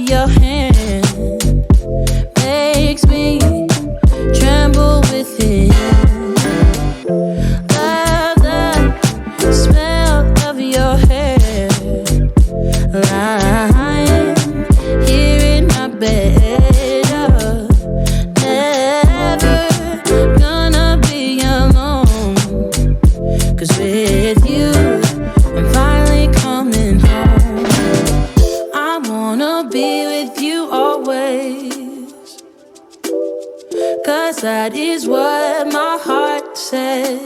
your hand makes me tremble within. Love the smell of your hair, lying here in my bed. Never gonna be alone, 'cause with you I'm finally coming home. I wanna be with you always, 'cause that is what my heart says.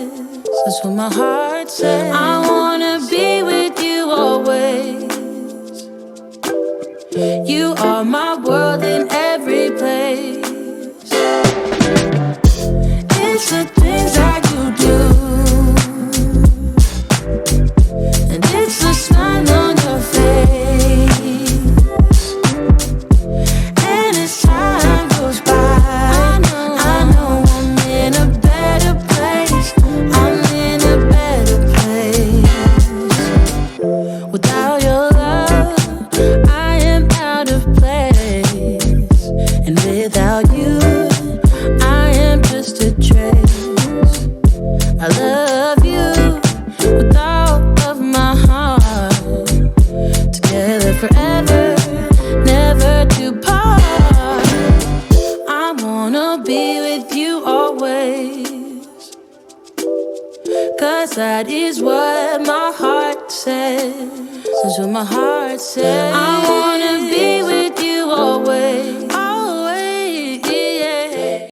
That's what my heart says. I wanna be with you always. You are my world in every place. It's the things that you do, and it's the smile on your face. And as time goes by, I know I'm in a better place. I'm in a better place. Without your love, I am out of place. And without you, I am just a trace. I love you with all of my heart. Together forever, never to part. I wanna be with you always, 'cause that is what my heart says. That's what my heart says. I want